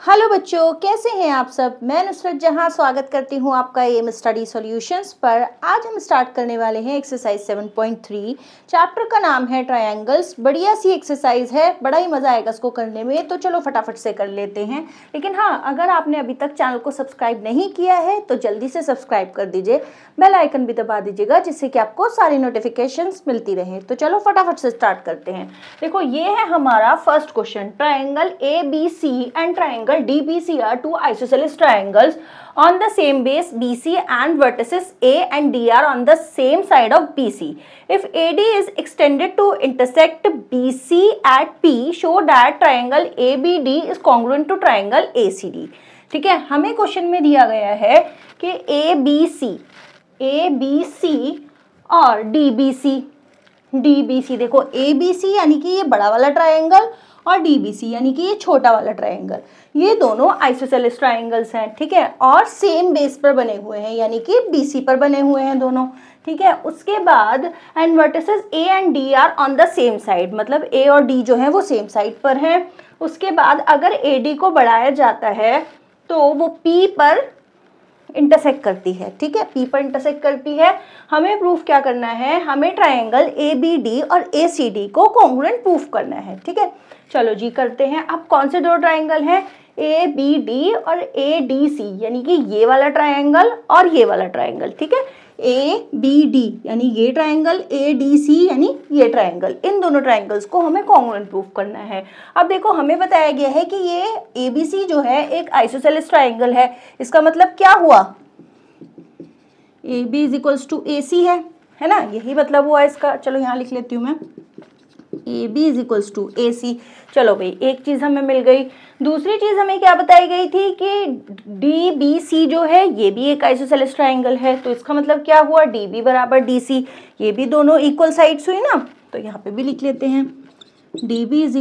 Hello बच्चों, कैसे हैं आप सब। मैं नुसरत जहां स्वागत करती हूं आपका एम स्टडी सॉल्यूशंस पर। आज हम स्टार्ट करने वाले हैं एक्सरसाइज 7.3। चैप्टर का नाम है ट्रायंगल्स। बढ़िया सी एक्सरसाइज है, बड़ा ही मज़ा आएगा इसको करने में, तो चलो फटाफट से कर लेते हैं। लेकिन हाँ, अगर आपने अभी तक चैनल को सब्सक्राइब नहीं किया है तो जल्दी से सब्सक्राइब कर दीजिए, बेल आइकन भी दबा दीजिएगा, जिससे कि आपको सारी नोटिफिकेशंस मिलती रहे। तो चलो फटाफट से स्टार्ट करते हैं। देखो, ये है हमारा first question. Triangle ABC and triangle DBC are two isosceles triangles on the same base BC and vertices A and D are on the same side of BC. If AD is extended to intersect BC at P, show that triangle ABD is congruent to triangle ACD. ठीक है, हमें question में दिया गया है कि ABC और DBC देखो, ABC यानी कि ये बड़ा वाला ट्रायंगल और DBC यानी कि ये छोटा वाला ट्रायंगल, ये दोनों आइसोसेलेस ट्रायंगल्स हैं। ठीक है, और सेम बेस पर बने हुए हैं, यानी कि BC पर बने हुए हैं दोनों। ठीक है, उसके बाद and vertices A and D are on the same side, मतलब A और D जो है वो सेम साइड पर हैं। उसके बाद अगर AD को बढ़ाया जाता है तो वो P पर इंटरसेक्ट करती है। ठीक है, P पर इंटरसेक्ट करती है। हमें प्रूफ क्या करना है, हमें ट्रायंगल ABD और ACD को कॉन्ग्रुएंट प्रूफ करना है। ठीक है, चलो जी करते हैं। अब कौन से दो ट्रायंगल हैं, ABD और ADC, यानी कि ये वाला ट्रायंगल और ये वाला ट्रायंगल। ठीक है, ABD यानी ये ट्रायंगल, ADC यानी ये ट्रायंगल, इन दोनों ट्रायंगल्स को हमें कॉन्ग्रुएंट प्रूफ करना है। अब देखो, हमें बताया गया है कि ये ABC जो है एक आइसोसेलेस ट्रायंगल है। इसका मतलब क्या हुआ, AB = AC है ना, यही मतलब हुआ इसका। चलो यहाँ लिख लेती हूँ मैं, AB = AC। चलो भाई, एक चीज़ हमें मिल गई। दूसरी चीज़ हमें क्या बताई गई थी कि DBC जो है ये भी एक आइसोसेलेस ट्रायंगल है। तो इसका मतलब क्या हुआ, DB = DC, ये भी दोनों इक्वल साइड्स हुई ना। तो यहाँ पे भी लिख लेते हैं DB =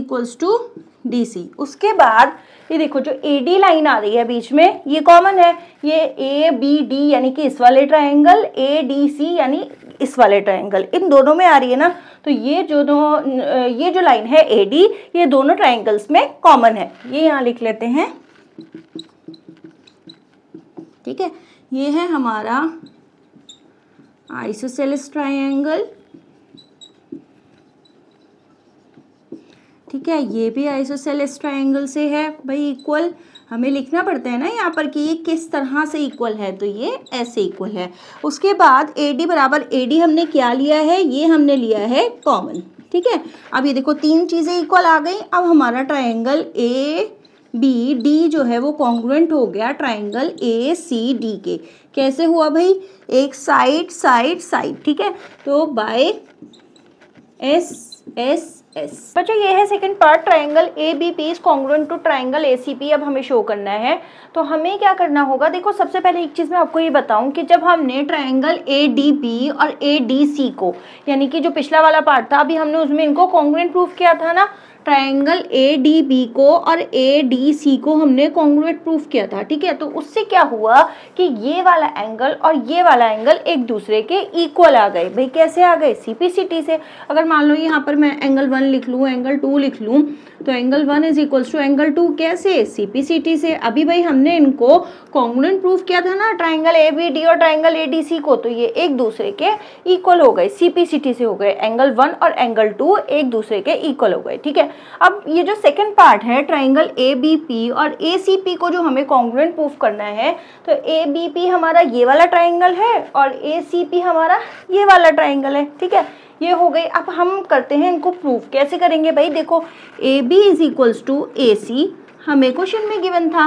DC। उसके बाद ये देखो, जो AD लाइन आ रही है बीच में, ये कॉमन है। ये ABD यानी कि इस वाले ट्रायंगल, ADC यानी इस वाले ट्रायंगल, इन दोनों में आ रही है ना। तो ये जो लाइन है AD, ये दोनों ट्रायंगल्स में कॉमन है। ये यहाँ लिख लेते हैं। ठीक है, ये है हमारा आइसोसेलेस ट्रायंगल। ठीक है, ये भी आइसोसेलेस ट्रायंगल से है भाई इक्वल। हमें लिखना पड़ता है ना यहाँ पर कि ये किस तरह से इक्वल है, तो ये ऐसे इक्वल है। उसके बाद AD = AD हमने क्या लिया है, ये हमने लिया है कॉमन। ठीक है, अब ये देखो, तीन चीज़ें इक्वल आ गई। अब हमारा ट्रायंगल ABD जो है वो कॉन्ग्रुएंट हो गया ट्रायंगल ACD के। कैसे हुआ भाई, एक साइड साइड साइड। ठीक है, तो बाय S बच्चों, ये है second part, triangle ABP is congruent to triangle ACP। अब हमें शो करना है, तो हमें क्या करना होगा। देखो, सबसे पहले एक चीज़ मैं आपको ये बताऊं कि जब हमने ट्रायंगल ADB और ADC को, यानी कि जो पिछला वाला पार्ट था, अभी हमने उसमें इनको कॉन्ग्रुएंट प्रूफ किया था ना। ट्रायंगल ADB को और ADC को हमने कॉन्ग्रुएंट प्रूफ किया था। ठीक है, तो उससे क्या हुआ कि ये वाला एंगल और ये वाला एंगल एक दूसरे के इक्वल आ गए। भाई कैसे आ गए, CPCT से। अगर मान लो यहाँ पर मैं एंगल 1 लिख लूँ, एंगल 2 लिख लूँ, तो एंगल 1 = एंगल 2 कैसे, CPCT से। अभी भाई हमने इनको कॉन्ग्रुएंट प्रूफ किया था ना, ट्रायंगल ABD और ट्रायंगल ADC को, तो ये एक दूसरे के इक्वल हो गए, CPCT से हो गए। एंगल 1 और एंगल 2 एक दूसरे के इक्वल हो गए। ठीक है, अब ये जो सेकंड पार्ट है, ट्रायंगल ABP और ACP को जो हमें कॉन्ग्रुएंट प्रूफ करना है, तो ABP हमारा ये वाला ट्रायंगल है और ACP हमारा ये वाला ट्रायंगल है। ठीक है, ये हो गई। अब हम करते हैं इनको प्रूफ। कैसे करेंगे भाई, देखो, AB = AC हमें क्वेश्चन में गिवन था,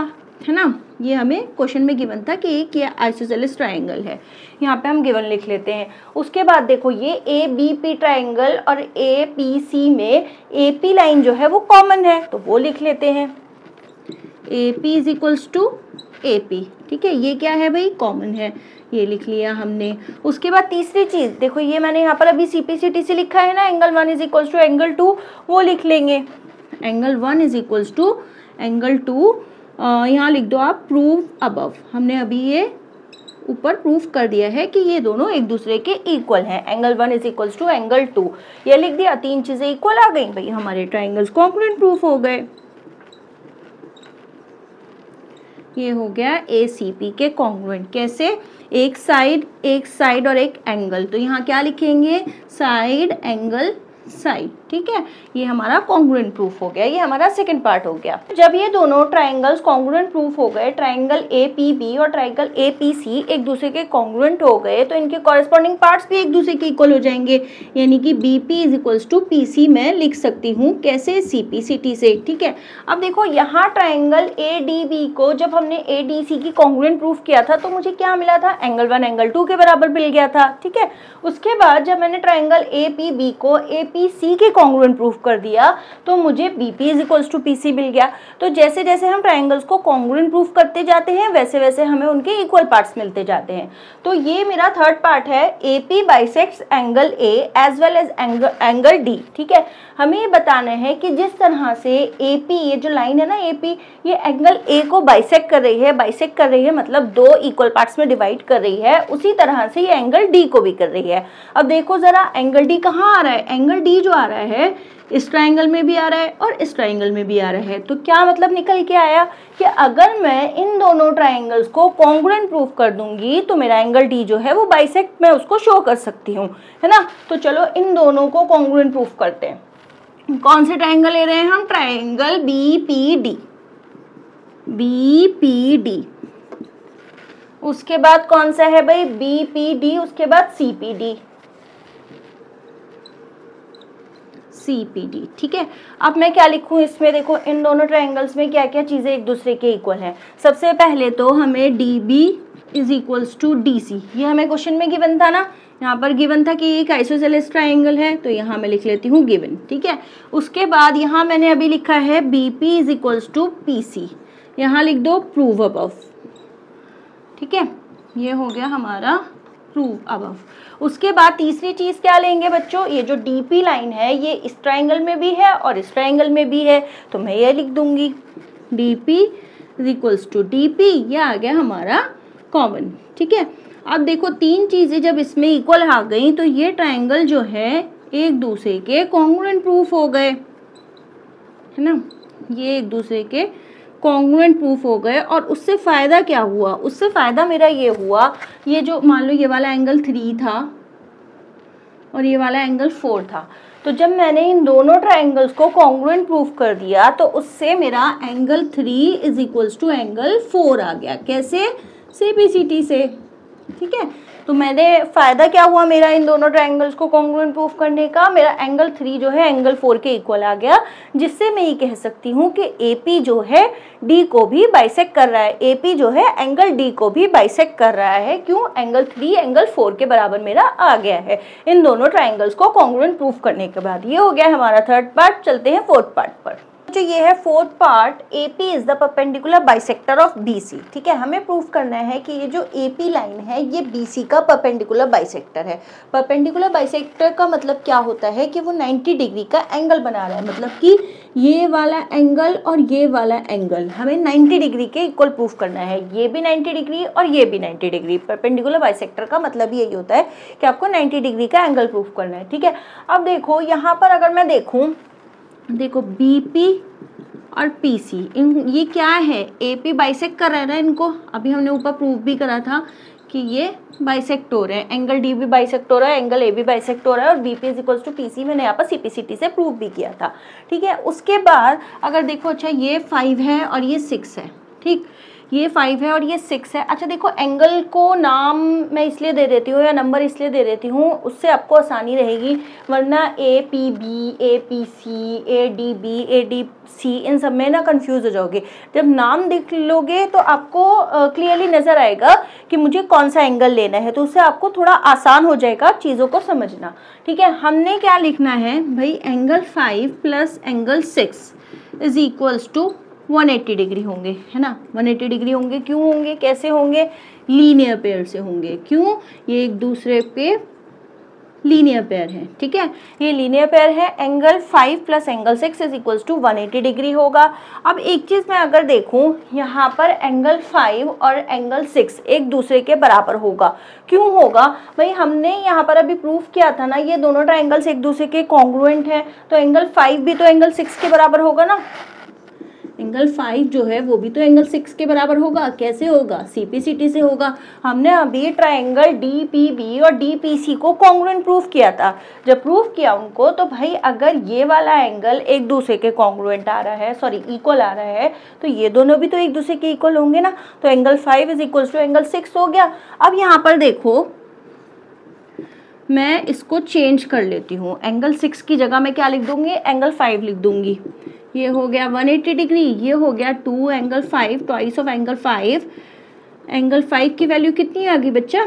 है ना। ये हमें क्वेश्चन में गिवन था कि एक ये आइसोसेलेस ट्रायंगल है, यहाँ पे हम गिवन लिख लेते हैं। उसके बाद देखो, ये ABP ट्रायंगल और APC में AP लाइन जो है वो कॉमन है, तो वो लिख लेते हैं, AP = AP। ठीक है, ये क्या है भाई, कॉमन है, ये लिख लिया हमने। उसके बाद तीसरी चीज़ देखो, ये मैंने यहाँ पर अभी CPCT से लिखा है ना, एंगल 1 = एंगल 2, वो लिख लेंगे। एंगल 1 = एंगल 2, यहाँ लिख दो आप, प्रूव अबव। हमने अभी ये ऊपर प्रूफ कर दिया है कि ये दोनों एक दूसरे के इक्वल हैं। एंगल 1 = एंगल 2, ये लिख दिया। तीन चीज़ें इक्वल आ गई भाई, हमारे ट्रायंगल्स कॉन्ग्रुएंट प्रूफ हो गए। ये हो गया ACP के कॉन्ग्रुएंट। कैसे? एक साइड और एक एंगल, तो यहाँ क्या लिखेंगे? Side angle side. ठीक है, ये हमारा कॉन्ग्रुएंट प्रूफ हो गया, ये हमारा सेकंड पार्ट हो गया। जब ये दोनों ट्राइंगल्स कॉन्ग्रुएंट प्रूफ हो गए, ट्राइंगल APB और ट्राइंगल APC एक दूसरे के कॉन्ग्रुएंट हो गए, तो इनके कॉरेस्पॉन्डिंग पार्ट्स भी एक दूसरे के इक्वल हो जाएंगे, यानी कि BP = PC मैं लिख सकती हूँ। कैसे? CPCT से। ठीक है, अब देखो यहाँ ट्राइंगल ADB को जब हमने ADC की कॉन्ग्रुएंट प्रूफ किया था तो मुझे क्या मिला था? एंगल 1 एंगल 2 के बराबर मिल गया था। ठीक है, उसके बाद जब मैंने ट्राइंगल APB को APC के कॉन्ग्रुएंट प्रूफ कर दिया तो मुझे BP = PC मिल गया। तो जैसे जैसे हम ट्राइंगल्स को कॉन्ग्रुएंट प्रूफ करते जाते हैं वैसे वैसे हमें उनके इक्वल पार्ट्स मिलते जाते हैं। तो ये मेरा थर्ड पार्ट है, AP bisects angle A as well as angle D। ठीक है, हमें ये बताना है कि जिस तरह से AP, ये जो लाइन है ना AP, ये एंगल A को बाइसेक्ट कर रही है, मतलब दो इक्वल पार्ट्स में डिवाइड कर रही है, उसी तरह से ये एंगल D को भी कर रही है। अब देखो जरा, एंगल D कहाँ आ रहा है? एंगल D जो आ रहा है इस ट्राइंगल में भी आ रहा है और इस ट्राइंगल में भी आ रहा है। तो क्या मतलब निकल के आया कि अगर मैं इन दोनों ट्राइंगल्स को कॉन्ग्रुएंट प्रूफ कर दूंगी तो मेरा एंगल D जो है वो बाइसेक्ट मैं उसको शो कर सकती हूँ, है ना। तो चलो इन दोनों को कॉन्ग्रुएंट प्रूफ करते हैं। कौन से ट्राइंगल ले रहे हैं हम? Triangle BPD। उसके बाद कौन सा है भाई? BPD, उसके बाद CPD। ठीक है, अब मैं क्या लिखूं इसमें? देखो इन दोनों ट्राइंगल्स में क्या क्या चीज़ें एक दूसरे के इक्वल हैं। सबसे पहले तो हमें DB = DC, ये हमें क्वेश्चन में गिवन था ना, यहाँ पर गिवन था कि एक आइसोसेलेस ट्राइंगल है, तो यहाँ मैं लिख लेती हूँ गिवन। ठीक है, उसके बाद यहाँ मैंने अभी लिखा है BP = PC, यहाँ लिख दो प्रूव अबव। ठीक है, ये हो गया हमारा प्रूव अबव। उसके बाद तीसरी चीज़ क्या लेंगे बच्चों? ये जो DP लाइन है ये इस ट्राइंगल में भी है और इस ट्राइंगल में भी है, तो मैं ये लिख दूंगी DP = DP, ये आ गया हमारा कॉमन। ठीक है, अब देखो तीन चीज़ें जब इसमें इक्वल आ गई तो ये ट्राइंगल जो है एक दूसरे के कॉन्ग्रुएंट प्रूफ हो गए, है ना, ये एक दूसरे के कॉन्ग्रुएंट प्रूफ हो गए। और उससे फ़ायदा क्या हुआ? उससे फ़ायदा मेरा ये हुआ, ये जो मान लो ये वाला एंगल 3 था और ये वाला एंगल 4 था, तो जब मैंने इन दोनों ट्राइंगल्स को कॉन्ग्रुएंट प्रूफ कर दिया तो उससे मेरा एंगल 3 = एंगल 4 आ गया। कैसे? CPCT से। ठीक है, तो मैंने फ़ायदा क्या हुआ मेरा इन दोनों ट्राइंगल्स को कॉन्ग्रुएंट प्रूफ करने का? मेरा एंगल 3 जो है एंगल 4 के इक्वल आ गया, जिससे मैं ये कह सकती हूँ कि AP जो है D को भी बाइसेक्ट कर रहा है, AP जो है एंगल D को भी बाइसेक्ट कर रहा है। क्यों? एंगल 3 एंगल 4 के बराबर मेरा आ गया है इन दोनों ट्राइंगल्स को कॉन्ग्रुएंट प्रूफ करने के बाद। ये हो गया हमारा थर्ड पार्ट। चलते हैं फोर्थ पार्ट पर। जो ये है fourth part, AP is the perpendicular bisector of BC। ठीक है, हमें प्रूफ करना है कि ये जो AP लाइन है ये BC का परपेंडिकुलर बाइसेक्टर है। परपेंडिकुलर बाइसेक्टर का मतलब क्या होता है कि वो 90 डिग्री का एंगल बना रहा है, मतलब कि ये वाला एंगल और ये वाला एंगल हमें 90 डिग्री के इक्वल प्रूफ करना है। ये भी 90 डिग्री और ये भी 90 डिग्री। परपेंडिकुलर बाइसेक्टर का मतलब यही होता है कि आपको 90 डिग्री का एंगल प्रूफ करना है। ठीक है, अब देखो यहाँ पर अगर मैं देखूँ, देखो BP और PC, इन ये क्या है? AP बाइसेक्ट कर रहा है ना इनको, अभी हमने ऊपर प्रूफ भी करा था कि ये बाइसेक्ट हो रहे हैं, एंगल D भी बाइसेक्ट हो रहा है, एंगल A भी बाइसेक्ट हो रहा है, और BP = PC मैंने यहाँ पर CPCT से प्रूफ भी किया था। ठीक है, उसके बाद अगर देखो, अच्छा ये 5 है और ये 6 है। ठीक, ये 5 है और ये 6 है। अच्छा देखो, एंगल को नाम मैं इसलिए दे देती हूँ या नंबर इसलिए दे देती हूँ, उससे आपको आसानी रहेगी, वरना APB, APC, ADB, ADC इन सब में ना कंफ्यूज हो जाओगे। जब नाम देख लोगे तो आपको क्लियरली नज़र आएगा कि मुझे कौन सा एंगल लेना है, तो उससे आपको थोड़ा आसान हो जाएगा चीज़ों को समझना। ठीक है, हमने क्या लिखना है भाई? एंगल 5 + एंगल 6 = 180 डिग्री होंगे, है ना। 180 डिग्री होंगे, क्यों होंगे, कैसे होंगे? लीनियर पेयर से होंगे। क्यों? ये एक दूसरे पे लीनियर पेयर है। ठीक है, ये लीनियर पेयर है। एंगल 5 + एंगल 6 = 180 डिग्री होगा। अब एक चीज़ मैं अगर देखूं, यहाँ पर एंगल 5 और एंगल 6 एक दूसरे के बराबर होगा। क्यों होगा भाई? हमने यहाँ पर अभी प्रूफ किया था ना, ये दोनों ट्राइंगल्स एक दूसरे के कॉन्ग्रुएंट हैं, तो एंगल 5 भी तो एंगल 6 के बराबर होगा ना। एंगल 5 जो है वो भी तो एंगल 6 के बराबर होगा। कैसे होगा? CPCT से होगा। हमने अभी ट्राइंगल DPB और DPC को कॉन्ग्रुएंट प्रूफ किया था। जब प्रूफ किया उनको, तो भाई अगर ये वाला एंगल एक दूसरे के कॉन्ग्रुएंट आ रहा है, सॉरी इक्वल आ रहा है, तो ये दोनों भी तो एक दूसरे के इक्वल होंगे ना। तो angle 5 is equal to angle 6 हो गया। अब यहाँ पर देखो, मैं इसको चेंज कर लेती हूँ। एंगल 6 की जगह मैं क्या लिख दूंगी? एंगल 5 लिख दूंगी। ये हो गया 180 डिग्री, ये हो गया 2 angle 5, twice of angle 5। Angle 5 की वैल्यू कितनी आ गई बच्चा?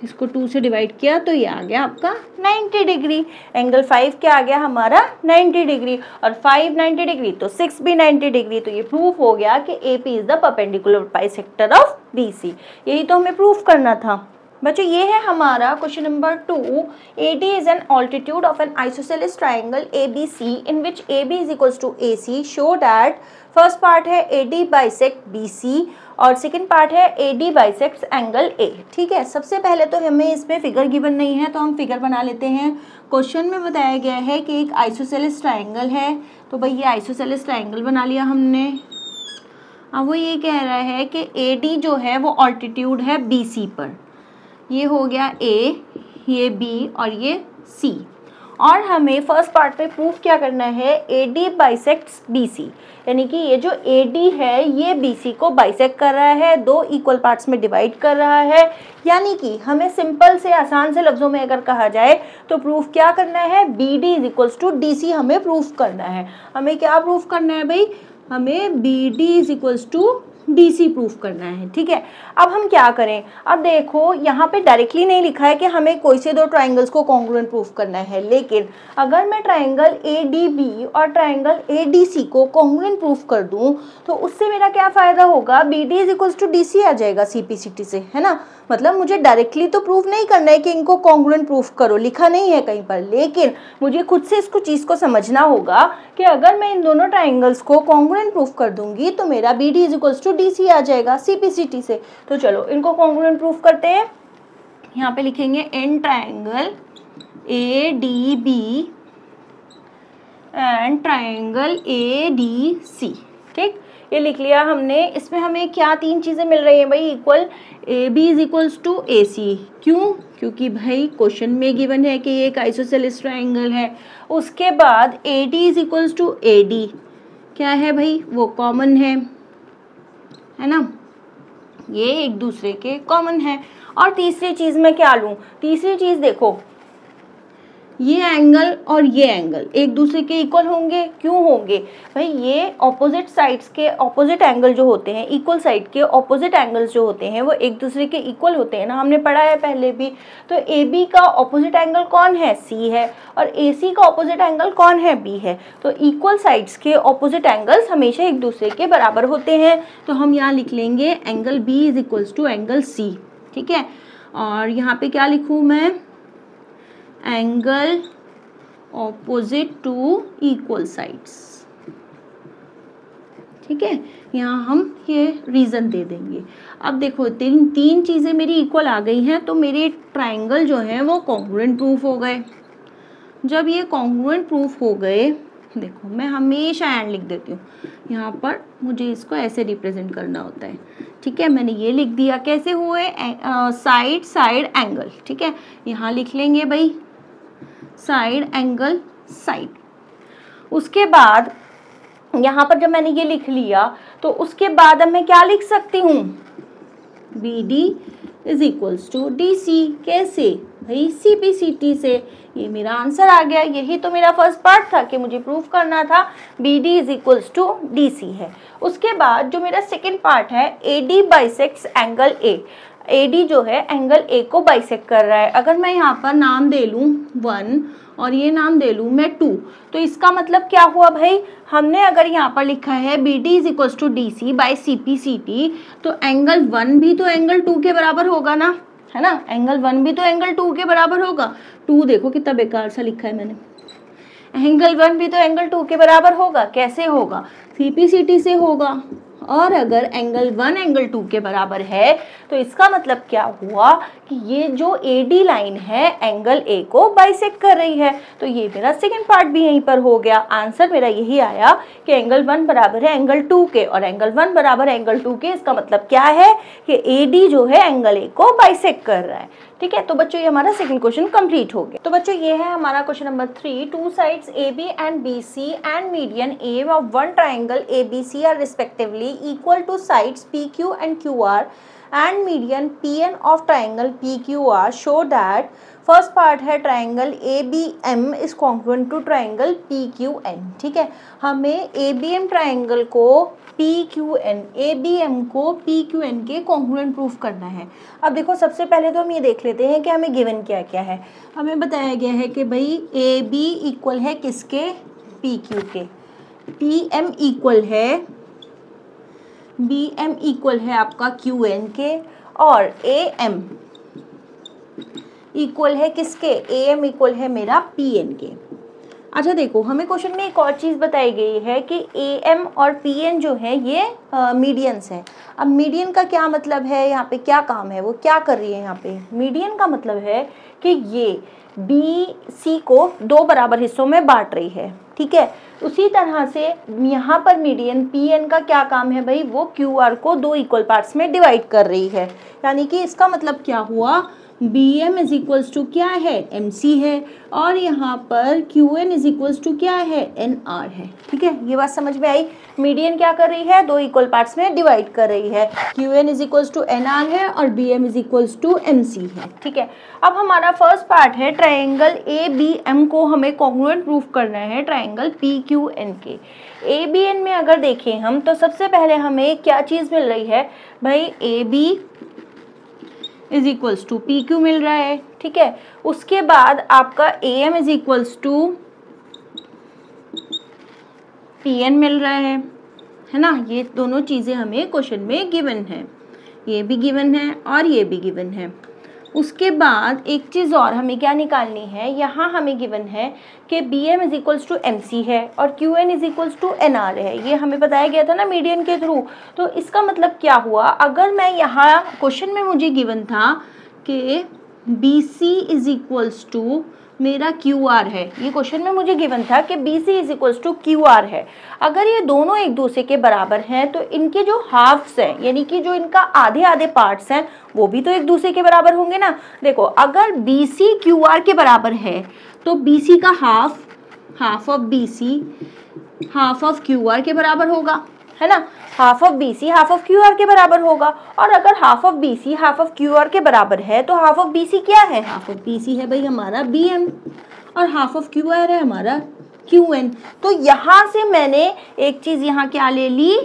इसको 2 से डिवाइड किया तो ये आ गया आपका 90 डिग्री। एंगल 5 क्या आ गया हमारा? 90 डिग्री। और 5 90 डिग्री तो 6 भी 90 डिग्री। तो ये प्रूफ हो गया कि AP is the perpendicular bisector of BC। यही तो हमें प्रूफ करना था बच्चों। ये है हमारा question number 2। AD is an altitude of an isosceles triangle ABC in which AB is equals to AC. Show that first part है AD bisect BC और सेकंड पार्ट है AD bisects एंगल A। ठीक है, सबसे पहले तो हमें इसमें फिगर गिवन नहीं है, तो हम फिगर बना लेते हैं। क्वेश्चन में बताया गया है कि एक आइसोसेलेस ट्राइंगल है, तो भाई ये आइसोसेलेस ट्राइंगल बना लिया हमने। अब वो ये कह रहा है कि AD जो है वो ऑल्टीट्यूड है BC पर। ये हो गया A, ये B और ये C। और हमें फर्स्ट पार्ट में प्रूफ क्या करना है? AD बाइसेक्ट्स BC, यानी कि ये जो AD है ये BC को बाइसेक्ट कर रहा है, दो इक्वल पार्ट्स में डिवाइड कर रहा है। यानी कि हमें सिंपल से आसान से लफ्ज़ों में अगर कहा जाए तो प्रूफ क्या करना है? BD is equals to DC हमें प्रूफ करना है। हमें क्या प्रूफ करना है भाई? हमें BD is equals to DC proof करना है। ठीक है, अब हम क्या करें? अब देखो यहाँ पे डायरेक्टली नहीं लिखा है कि हमें कोई से दो ट्राइंगल्स को कॉन्ग्रुएंट प्रूफ करना है, लेकिन अगर मैं ट्राइंगल ADB और ट्राइंगल ADC को कॉन्ग्रुएंट प्रूफ कर दूं तो उससे मेरा क्या फ़ायदा होगा? BD is equals to DC आ जाएगा CPCT से, है ना। मतलब मुझे डायरेक्टली तो प्रूफ नहीं करना है कि इनको कॉन्ग्रुएंट प्रूफ करो, लिखा नहीं है कहीं पर, लेकिन मुझे खुद से इसको चीज़ को समझना होगा कि अगर मैं इन दोनों ट्राइंगल्स को कॉन्ग्रुएंट प्रूफ कर दूंगी तो मेरा BD is equals to DC आ जाएगा CPCT से। तो चलो इनको कॉन्ग्रुएंट प्रूफ करते हैं। यहाँ पे लिखेंगे in triangle ADB and triangle ADC। ठीक, ये लिख लिया हमने। इसमें हमें क्या तीन चीज़ें मिल रही हैं भाई? Equal AB is equals to AC। क्यों? क्योंकि भाई क्वेश्चन में गिवन है कि ये एक आइसोसेलेस ट्राइंगल है। उसके बाद AD is equals to AD क्या है भाई? वो कॉमन है ना, ये एक दूसरे के कॉमन है। और तीसरी चीज़ मैं क्या लूँ? तीसरी चीज़ देखो, ये एंगल और ये एंगल एक दूसरे के इक्वल होंगे। क्यों होंगे भाई? ये ऑपोजिट साइड्स के ऑपोजिट एंगल जो होते हैं, इक्वल साइड के ऑपोजिट एंगल्स जो होते हैं वो एक दूसरे के इक्वल होते हैं ना, हमने पढ़ा है पहले भी। तो AB का ऑपोजिट एंगल कौन है? C है। और AC का ऑपोजिट एंगल कौन है? B है। तो इक्वल साइड्स के ऑपोजिट एंगल्स हमेशा एक दूसरे के बराबर होते हैं। तो हम यहाँ लिख लेंगे angle B is equals to angle C। ठीक है, और यहाँ पे क्या लिखूँ मैं? Angle opposite to equal sides. ठीक है, यहाँ हम ये रीज़न दे देंगे। अब देखो तीन चीज़ें मेरी इक्वल आ गई हैं, तो मेरे ट्राइंगल जो हैं वो कॉन्ग्रुएंट प्रूफ हो गए। जब ये कॉन्ग्रुएंट प्रूफ हो गए, देखो मैं हमेशा एंड लिख देती हूँ यहाँ पर, मुझे इसको ऐसे रिप्रेजेंट करना होता है। ठीक है, मैंने ये लिख दिया। कैसे हुए? Side side angle. ठीक है, यहाँ लिख लेंगे भाई साइड एंगल साइड। उसके बाद यहाँ पर जब मैंने ये लिख लिया तो उसके बाद अब मैं क्या लिख सकती हूँ? BD is equals to DC। कैसे भाई? CPCT से। ये मेरा आंसर आ गया। यही तो मेरा फर्स्ट पार्ट था कि मुझे प्रूफ करना था BD is equals to DC है। उसके बाद जो मेरा सेकेंड पार्ट है AD bisects angle A। AD जो है एंगल A को बाइसेक्ट कर रहा है। अगर मैं यहाँ पर नाम दे लूँ 1 और ये नाम दे लूँ मैं 2, तो इसका मतलब क्या हुआ भाई? हमने अगर यहाँ पर लिखा है BD is equals to DC by CPCT, तो एंगल 1 भी तो एंगल 2 के बराबर होगा ना, है ना। एंगल 1 भी तो एंगल 2 के बराबर होगा। 2 देखो कितना बेकार सा लिखा है मैंने। एंगल 1 भी तो एंगल 2 के बराबर होगा। कैसे होगा? CPCT से होगा, और अगर एंगल 1 एंगल 2 के बराबर है तो इसका मतलब क्या हुआ कि ये जो AD लाइन है एंगल A को बाइसेक्ट कर रही है। तो ये मेरा सेकंड पार्ट भी यहीं पर हो गया। आंसर मेरा यही आया कि एंगल 1 बराबर है एंगल 2 के और एंगल 1 बराबर है एंगल 2 के। इसका मतलब क्या है कि AD जो है एंगल A को बाइसेक्ट कर रहा है। ठीक है, तो बच्चों ये हमारा सेकंड क्वेश्चन कंप्लीट हो गया। तो बच्चों ये है हमारा question number 3। Two sides AB and BC and median A of one triangle ABC are respectively equal to sides PQ and QR and median PN of triangle PQR show that first part है triangle ABM is congruent to triangle PQN। ठीक है, हमें ABM triangle को ABM को PQN के congruent proof करना है। अब देखो सबसे पहले तो हम ये देख लेते हैं कि हमें गिवन क्या क्या है। हमें बताया गया है कि भाई AB इक्वल है किसके, PQ के, PM इक्वल है, BM इक्वल है आपका QN के और AM इक्वल है किसके, AM इक्वल है मेरा PN के। अच्छा देखो हमें क्वेश्चन में एक और चीज़ बताई गई है कि AM और PN जो है ये मीडियंस हैं। अब मीडियन का क्या मतलब है, यहाँ पे क्या काम है, वो क्या कर रही है यहाँ पे। मीडियन का मतलब है कि ये BC को दो बराबर हिस्सों में बांट रही है। ठीक है, उसी तरह से यहाँ पर मीडियन PN का क्या काम है भाई, वो QR को दो इक्वल पार्ट्स में डिवाइड कर रही है। यानी कि इसका मतलब क्या हुआ, BM इज इक्वल्स टू क्या है, MC है और यहाँ पर QN इज इक्वल्स टू क्या है, NR है। ठीक है, ये बात समझ में आई। मीडियन क्या कर रही है, दो इक्वल पार्ट्स में डिवाइड कर रही है। QN is equals to NR है और BM is equals to MC है। ठीक है, अब हमारा फर्स्ट पार्ट है ट्राइंगल ABM को हमें कॉन्ग्रुएंट प्रूफ करना है ट्राइंगल PQN के। ABN में अगर देखें हम तो सबसे पहले हमें क्या चीज़ मिल रही है भाई, AB is equals to PQ मिल रहा है। ठीक है, उसके बाद आपका AM is equals to PN मिल रहा है ना। ये दोनों चीज़ें हमें क्वेश्चन में गिवन है, ये भी गिवन है और ये भी गिवन है। उसके बाद एक चीज़ और हमें क्या निकालनी है, यहाँ हमें गिवन है कि BM is equals to MC है और QN is equals to NR है। ये हमें बताया गया था ना मीडियन के थ्रू। तो इसका मतलब क्या हुआ, अगर मैं यहाँ क्वेश्चन में मुझे गिवन था कि BC इज इक्वल्स टू मेरा QR है, ये क्वेश्चन में मुझे गिवन था कि BC is equals to QR है। अगर ये दोनों एक दूसरे के बराबर हैं तो इनके जो हाफ्स हैं यानी कि जो इनका आधे आधे पार्ट्स हैं वो भी तो एक दूसरे के बराबर होंगे ना। देखो अगर BC QR के बराबर है तो BC का half of BC half of QR के बराबर होगा, है ना। Half of BC half of QR के बराबर होगा। और अगर half of BC half of QR के बराबर है तो हाफ ऑफ BC क्या है, हाफ ऑफ BC है भाई हमारा BM और हाफ ऑफ QR है हमारा QN। तो यहाँ से मैंने एक चीज़ यहाँ क्या ले ली,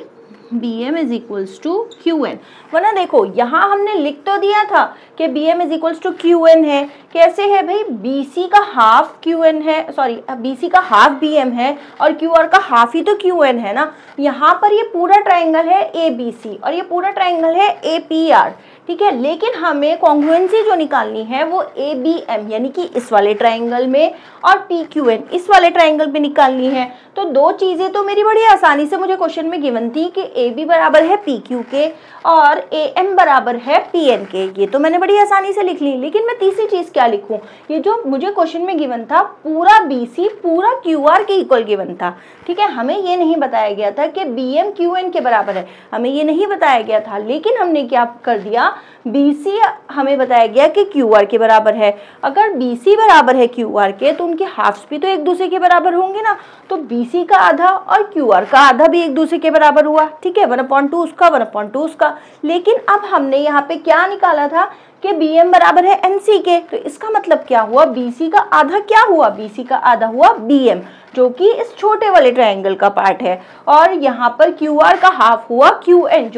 BM is equals to QN। वरना देखो यहाँ हमने लिख तो दिया था कि BM is equals to QN है। कैसे है भाई, BC का हाफ QN है, सॉरी BC का हाफ BM है और QR का हाफ ही तो QN है ना। यहाँ पर ये पूरा ट्राइंगल है ABC और ये पूरा ट्राइंगल है APR। ठीक है, लेकिन हमें कॉन्ग्रुएंसी जो निकालनी है वो ABM यानी कि इस वाले ट्राइंगल में और PQN इस वाले ट्राइंगल में निकालनी है। तो दो चीज़ें तो मेरी बड़ी आसानी से मुझे क्वेश्चन में गिवन थी कि AB बराबर है PQ के और AM बराबर है PN के, ये तो मैंने बड़ी आसानी से लिख ली। लेकिन मैं तीसरी चीज़ क्या लिखूं, ये जो मुझे क्वेश्चन में गिवन था पूरा BC पूरा QR के इक्वल गिवन था। ठीक है, हमें ये नहीं बताया गया था कि BM QN के बराबर है, हमें ये नहीं बताया गया था। लेकिन हमने क्या कर दिया, BC हमें बताया गया कि QR के बराबर है। अगर BC बराबर है QR के तो उनके हाफ्स भी तो एक दूसरे के बराबर होंगे ना। तो BC का आधा और QR का आधा भी एक दूसरे के बराबर हुआ। ठीक है, 1/2 उसका 1/2 उसका। लेकिन अब हमने यहाँ पे क्या निकाला था कि BM बराबर है MC के। तो इसका मतलब क्या हुआ, BC का आधा क्या हुआ, BC का आधा हुआ BM जो कि इस छोटे वाले ट्रायंगल का पार्ट है। और यहाँ पर QR का हाफ हुआ QN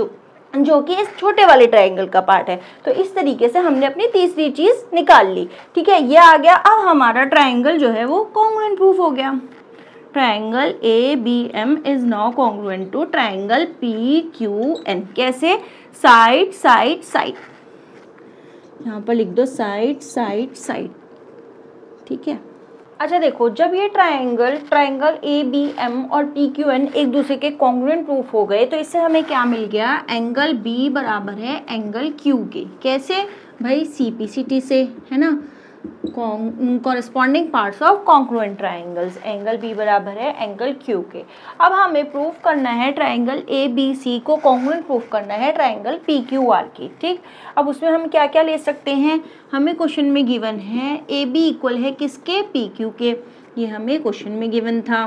जो कि इस छोटे वाले ट्रायंगल का पार्ट है। तो इस तरीके से हमने अपनी तीसरी चीज़ निकाल ली। ठीक है, ये आ गया। अब हमारा ट्रायंगल जो है वो कॉन्ग्रुएंट प्रूफ हो गया। Triangle ABM is now congruent to triangle PQN। कैसे, साइड साइड साइड, यहाँ पर लिख दो साइड साइड साइड। ठीक है, अच्छा देखो, जब ये ट्राइंगल ए बी एम और पी क्यू एन एक दूसरे के कॉन्ग्रुएंट प्रूफ हो गए, तो इससे हमें क्या मिल गया, एंगल बी बराबर है एंगल क्यू के। कैसे भाई, CPCT से, है ना, corresponding parts of congruent triangles, angle B बराबर है एंगल क्यू के। अब हमें प्रूफ करना है ट्राइंगल ए बी सी को कॉन्ग्रुएंट प्रूफ करना है ट्राइंगल पी क्यू आर की। ठीक, अब उसमें हम क्या क्या ले सकते हैं, हमें क्वेश्चन में गिवन है ए बी इक्वल है किसके, पी क्यू के, ये हमें क्वेश्चन में गिवन था।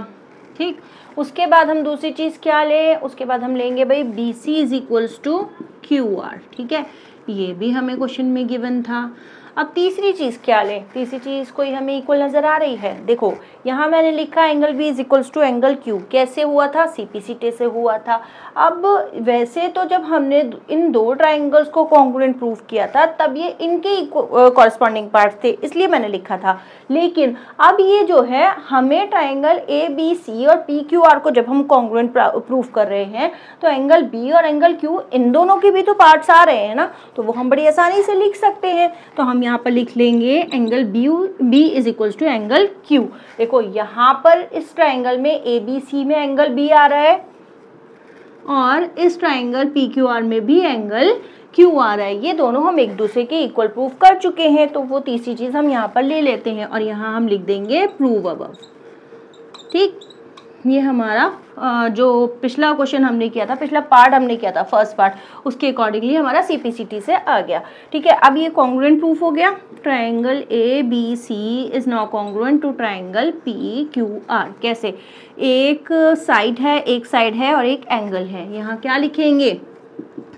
ठीक, उसके बाद हम दूसरी चीज़ क्या ले, उसके बाद हम लेंगे भाई B C is equals to Q R. ठीक है, ये भी हमें क्वेश्चन में गिवन था। अब तीसरी चीज़ क्या लें, तीसरी चीज़ कोई हमें इक्वल नज़र आ रही है, देखो यहाँ मैंने लिखा angle B is equals to angle Q, कैसे हुआ था, CPCT से हुआ था। अब वैसे तो जब हमने इन दो ट्राइंगल्स को कॉन्ग्रुएंट प्रूफ किया था तब ये इनके कॉरेस्पॉन्डिंग पार्ट थे, इसलिए मैंने लिखा था। लेकिन अब ये जो है हमें ट्राइंगल ए बी सी और पी क्यू आर को जब हम कॉन्ग्रुएंट प्रूफ कर रहे हैं तो एंगल बी और एंगल क्यू इन दोनों के भी तो पार्ट्स आ रहे हैं ना, तो वो हम बड़ी आसानी से लिख सकते हैं। तो हम यहाँ पर लिख लेंगे angle B is equals to angle Q. देखो यहाँ पर इस ट्राइंगल में ए बी सी में एंगल बी आ रहा है और इस ट्राइंगल पी क्यू आर में भी एंगल क्यू आ रहा है, ये दोनों हम एक दूसरे के इक्वल प्रूफ कर चुके हैं। तो वो तीसरी चीज़ हम यहाँ पर ले लेते हैं और यहाँ हम लिख देंगे प्रूव अबव। ठीक, ये हमारा जो पिछला क्वेश्चन हमने किया था, पिछला पार्ट हमने किया था फर्स्ट पार्ट, उसके अकॉर्डिंगली हमारा CPCT से आ गया। ठीक है, अब ये कॉन्ग्रुएंट प्रूफ हो गया, triangle A B C is now congruent to triangle P Q R. कैसे, एक साइड है और एक एंगल है, यहाँ क्या लिखेंगे,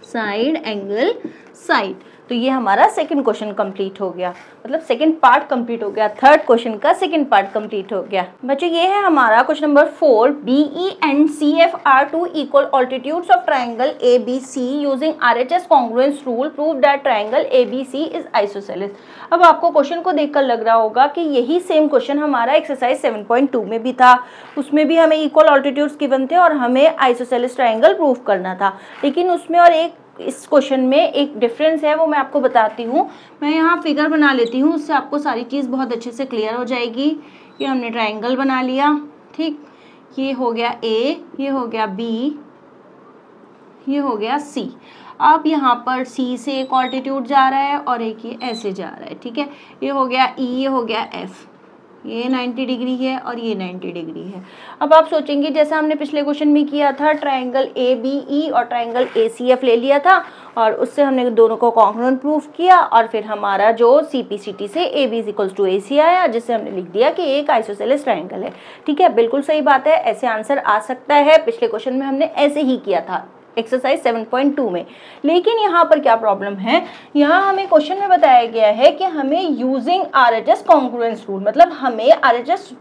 साइड एंगल साइड। तो ये हमारा सेकंड क्वेश्चन कंप्लीट हो गया, मतलब सेकंड पार्ट कंप्लीट हो गया, थर्ड क्वेश्चन का सेकंड पार्ट कंप्लीट हो गया। बच्चों ये है हमारा question number 4, BE and CF are two equal altitudes of triangle ABC using RHS congruence rule prove that triangle ABC is isosceles। अब आपको क्वेश्चन को देखकर लग रहा होगा कि यही सेम क्वेश्चन हमारा एक्सरसाइज 7.2 में भी था, उसमें भी हमें इक्वल ऑल्टीट्यूड्स गिवन थे और हमें आइसोसेलेस ट्राइंगल प्रूफ करना था। लेकिन उसमें और एक इस क्वेश्चन में एक डिफरेंस है, वो मैं आपको बताती हूँ। मैं यहाँ फिगर बना लेती हूँ, उससे आपको सारी चीज़ बहुत अच्छे से क्लियर हो जाएगी। ये हमने ट्राइंगल बना लिया, ठीक, ये हो गया A, ये हो गया B, ये हो गया C। अब यहाँ पर C से एक ऑल्टीट्यूड जा रहा है और एक ये ऐसे जा रहा है। ठीक है, ये हो गया E, ये हो गया F, ये 90 डिग्री है और ये 90 डिग्री है। अब आप सोचेंगे जैसा हमने पिछले क्वेश्चन में किया था, ट्राइंगल ABE और ट्राइंगल ACF ले लिया था और उससे हमने दोनों को कॉन्ग्रुएंट प्रूफ किया और फिर हमारा जो CPCT से AB is equals to AC आया, जिससे हमने लिख दिया कि एक आइसोसेलेस ट्राइंगल है। ठीक है, बिल्कुल सही बात है, ऐसे आंसर आ सकता है। पिछले क्वेश्चन में हमने ऐसे ही किया था एक्सरसाइज 7.2 में। लेकिन यहाँ पर क्या प्रॉब्लम है, यहाँ हमें क्वेश्चन में बताया गया है कि हमें यूजिंग RHS कॉन्ग्रुएंस रूल, मतलब हमें RHS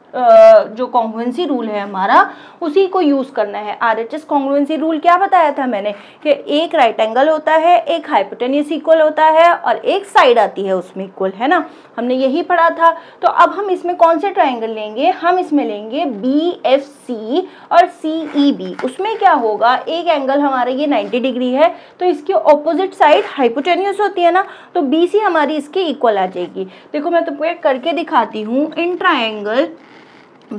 जो कॉन्ग्रुएंसी रूल है हमारा, उसी को यूज करना है। RHS कॉन्ग्रुएंसी रूल क्या बताया था मैंने कि एक राइट एंगल होता है, एक हाइपोटेन्यूज इक्वल होता है और एक साइड आती है उसमें इक्वल, है ना, हमने यही पढ़ा था। तो अब हम इसमें कौन से ट्राइंगल लेंगे, हम इसमें लेंगे BFC और CEB। उसमें क्या होगा, एक एंगल हमारा ये 90 डिग्री है तो इसके ऑपोजिट साइड हाइपोटेन्यूज होती है ना, तो BC हमारी इसके इक्वल आ जाएगी। देखो मैं तुमको करके दिखाती हूँ। इन ट्राइंगल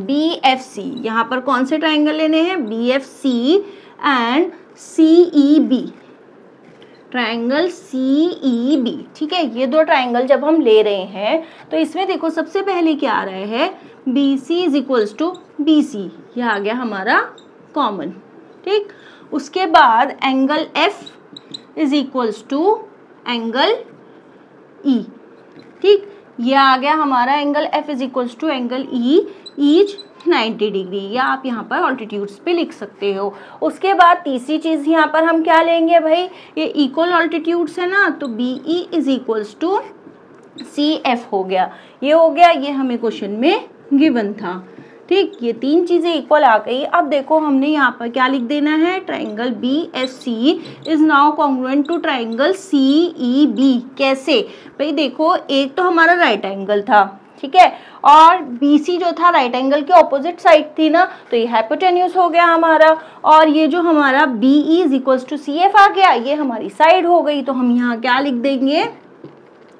BFC, यहाँ पर कौन से ट्राइंगल लेने हैं, BFC and CEB, triangle CEB। ठीक है, ये दो ट्राइंगल जब हम ले रहे हैं तो इसमें देखो सबसे पहले क्या आ रहा है, BC is equals to BC, यह आ गया हमारा कॉमन। ठीक, उसके बाद angle F is equals to angle E। ठीक, यह आ गया हमारा angle F is equals to angle E each 90 degree, या आप यहाँ पर ऑल्टीट्यूड्स पे लिख सकते हो। उसके बाद तीसरी चीज़ यहाँ पर हम क्या लेंगे भाई, ये इक्वल ऑल्टीट्यूड्स है ना, तो BE is equals to CF हो गया, ये हो गया, ये हमें क्वेश्चन में गिवन था। ठीक, ये तीन चीज़ें इक्वल आ गई। अब देखो हमने यहाँ पर क्या लिख देना है, triangle BFC is now congruent to triangle CEB। कैसे भाई, देखो एक तो हमारा राइट एंगल था, ठीक है, और BC जो था राइट एंगल के ऑपोजिट साइड थी ना, तो ये हाइपोटेन्यूज हो गया हमारा, और ये जो हमारा BE is equals to CF आ गया, ये हमारी साइड हो गई। तो हम यहाँ क्या लिख देंगे,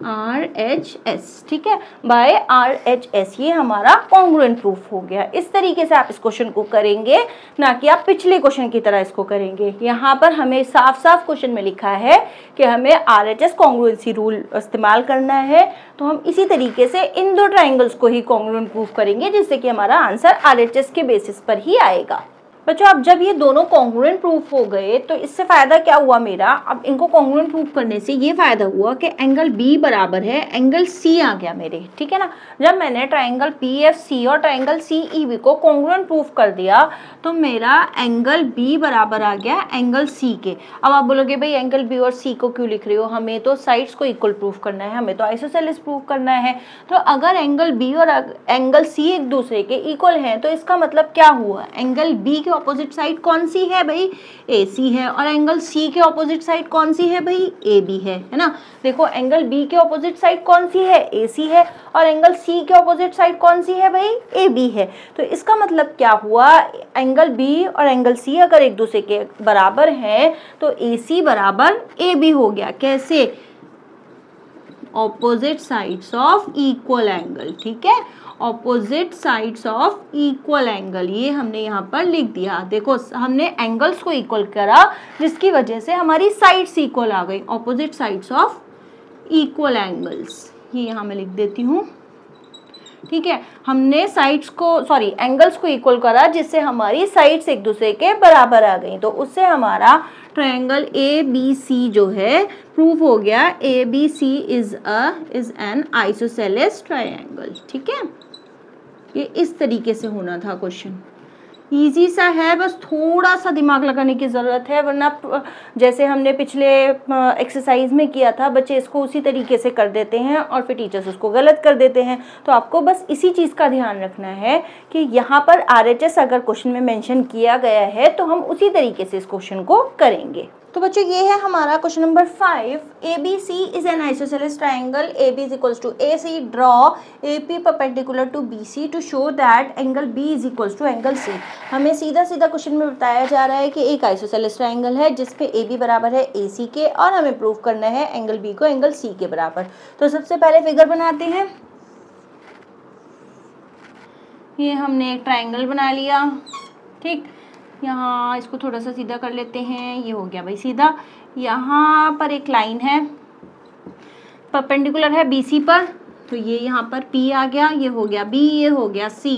RHS, ठीक है, बाय RHS, ये हमारा कॉन्ग्रुएंट प्रूफ हो गया। इस तरीके से आप इस क्वेश्चन को करेंगे, ना कि आप पिछले क्वेश्चन की तरह इसको करेंगे। यहाँ पर हमें साफ साफ क्वेश्चन में लिखा है कि हमें RHS कॉन्ग्रुएंसी रूल इस्तेमाल करना है, तो हम इसी तरीके से इन दो ट्राइंगल्स को ही कॉन्ग्रुएंट प्रूफ करेंगे, जिससे कि हमारा आंसर RHS के बेसिस पर ही आएगा। बच्चों अब जब ये दोनों कॉन्ग्रुएंट प्रूफ हो गए तो इससे फ़ायदा क्या हुआ मेरा, अब इनको कॉन्ग्रुएंट प्रूफ करने से ये फ़ायदा हुआ कि एंगल B बराबर है एंगल C आ गया मेरे, ठीक है ना। जब मैंने ट्राइंगल PFC और ट्राइंगल CEB को कॉन्ग्रुएंट प्रूफ कर दिया तो मेरा एंगल B बराबर आ गया एंगल C के। अब आप बोलोगे भाई एंगल B और C को क्यों लिख रहे हो, हमें तो साइड्स को इक्वल प्रूफ करना है, हमें तो आइसोसेलेस प्रूफ करना है। तो अगर एंगल B और एंगल C एक दूसरे के इक्वल हैं तो इसका मतलब क्या हुआ, एंगल B के ऑपोजिट साइड कौन सी है भाई, AC है, और एंगल C के ऑपोजिट साइड कौन सी है भाई, AB है ना। देखो एंगल B के ऑपोजिट साइड कौन सी है, AC है, और एंगल C के ऑपोजिट साइड कौन सी है भाई, AB है। तो इसका मतलब क्या हुआ, एंगल B और एंगल C अगर एक दूसरे के बराबर हैं तो AC बराबर AB हो गया। कैसे, opposite sides of equal angle, ठीक है, opposite sides of equal angle, ये हमने यहाँ पर लिख दिया। देखो हमने एंगल्स को इक्वल करा जिसकी वजह से हमारी साइड्स इक्वल आ गई, opposite sides of equal angles, ये यहाँ मैं लिख देती हूँ, ठीक है। हमने साइड्स को एंगल्स को इक्वल करा जिससे हमारी साइड्स एक दूसरे के बराबर आ गई, तो उससे हमारा ट्रायंगल ABC जो है प्रूफ हो गया। ABC is an isosceles triangle, ठीक है। ये इस तरीके से होना था क्वेश्चन, इजी सा है, बस थोड़ा सा दिमाग लगाने की ज़रूरत है, वरना जैसे हमने पिछले एक्सरसाइज में किया था बच्चे इसको उसी तरीके से कर देते हैं और फिर टीचर्स उसको गलत कर देते हैं। तो आपको बस इसी चीज़ का ध्यान रखना है कि यहाँ पर RHS अगर क्वेश्चन में मेंशन किया गया है तो हम उसी तरीके से इस क्वेश्चन को करेंगे। तो बच्चों ये है हमारा question number 5, ABC is an isosceles triangle, AB is equals to AC, draw AP perpendicular to BC to show that angle B is equals to angle C। हमें सीधा सीधा क्वेश्चन में बताया जा रहा है कि एक आइसोसेलेस ट्राइंगल है जिसपे AB बराबर है AC के, और हमें प्रूव करना है एंगल B को एंगल C के बराबर। तो सबसे पहले फिगर बनाते हैं, ये हमने एक ट्राइंगल बना लिया, ठीक। यहाँ इसको थोड़ा सा सीधा कर लेते हैं, ये हो गया भाई सीधा। यहाँ पर एक लाइन है परपेंडिकुलर है BC पर, तो ये यहाँ पर P आ गया, ये हो गया B, ये हो गया C,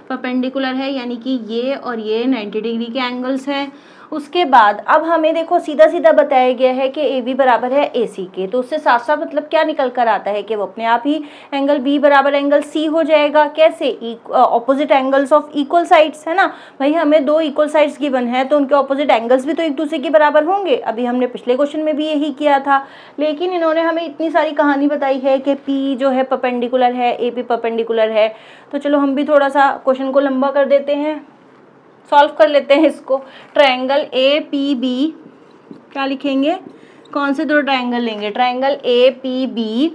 परपेंडिकुलर है यानी कि ये और ये 90 डिग्री के एंगल्स हैं। उसके बाद अब हमें देखो सीधा सीधा बताया गया है कि AB बराबर है AC के, तो उससे साफ साफ मतलब क्या निकल कर आता है कि वो अपने आप ही एंगल B बराबर एंगल C हो जाएगा। कैसे, opposite angles of equal sides है ना भाई, हमें दो इक्वल साइड्स गिवन है तो उनके ऑपोजिट एंगल्स भी तो एक दूसरे के बराबर होंगे। अभी हमने पिछले क्वेश्चन में भी यही किया था, लेकिन इन्होंने हमें इतनी सारी कहानी बताई है कि P जो है परपेंडिकुलर है, AP परपेंडिकुलर है। तो चलो हम भी थोड़ा सा क्वेश्चन को लंबा कर देते हैं, सॉल्व कर लेते हैं इसको। ट्रायंगल APB क्या लिखेंगे, कौन से दो ट्रायंगल लेंगे, triangle APB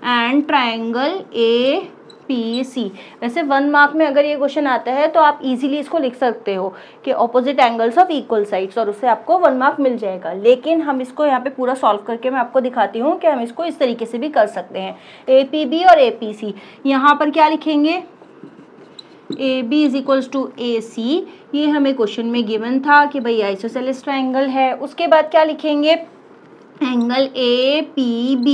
and triangle APC। वैसे 1 मार्क में अगर ये क्वेश्चन आता है तो आप इजीली इसको लिख सकते हो कि opposite angles of equal sides, और उससे आपको 1 मार्क मिल जाएगा। लेकिन हम इसको यहाँ पे पूरा सॉल्व करके मैं आपको दिखाती हूँ कि हम इसको इस तरीके से भी कर सकते हैं। APB और APC, यहाँ पर क्या लिखेंगे, AB is equals to AC, ये हमें क्वेश्चन में गिवन था कि भाई आइसोसेलेस ट्रायंगल है। उसके बाद क्या लिखेंगे, angle APB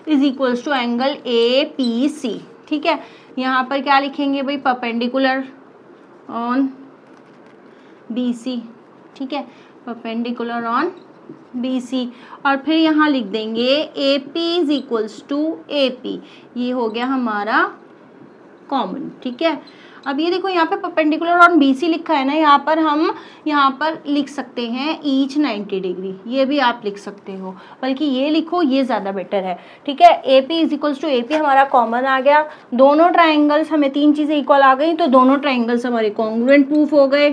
is equals to angle APC, ठीक है। यहाँ पर क्या लिखेंगे भाई, परपेंडिकुलर ऑन BC, ठीक है, परपेंडिकुलर ऑन BC, और फिर यहाँ लिख देंगे AP is equals to AP, ये हो गया हमारा कॉमन, ठीक है। अब ये देखो यहाँ पे परपेंडिकुलर ऑन BC लिखा है ना, यहाँ पर हम यहाँ पर लिख सकते हैं ईच 90 डिग्री, ये भी आप लिख सकते हो, बल्कि ये लिखो, ये ज़्यादा बेटर है, ठीक है। AP is equals to AP हमारा कॉमन आ गया, दोनों ट्राइंगल्स हमें 3 चीज़ें इक्वल आ गई, तो दोनों ट्राइंगल्स हमारे कॉन्ग्रुएंट प्रूफ हो गए।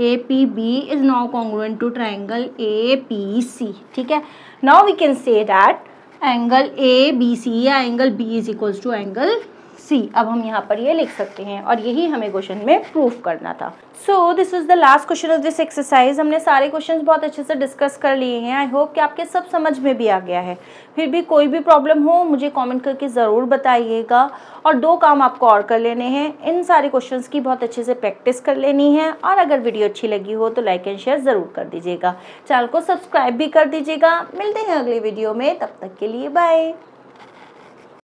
APB is now congruent to triangle APC, ठीक है। Now we can say that angle ABC या angle B is equals to angle C C. अब हम यहाँ पर ये लिख सकते हैं और यही हमें क्वेश्चन में प्रूफ करना था। So this is the last question of this exercise. हमने सारे क्वेश्चंस बहुत अच्छे से डिस्कस कर लिए हैं। आई होप कि आपके सब समझ में भी आ गया है। फिर भी कोई भी प्रॉब्लम हो मुझे कमेंट करके ज़रूर बताइएगा। और 2 काम आपको और कर लेने हैं, इन सारे क्वेश्चंस की बहुत अच्छे से प्रैक्टिस कर लेनी है। और अगर वीडियो अच्छी लगी हो तो लाइक एंड शेयर ज़रूर कर दीजिएगा। चैनल को सब्सक्राइब भी कर दीजिएगा। मिलते हैं अगली वीडियो में, तब तक के लिए बाय।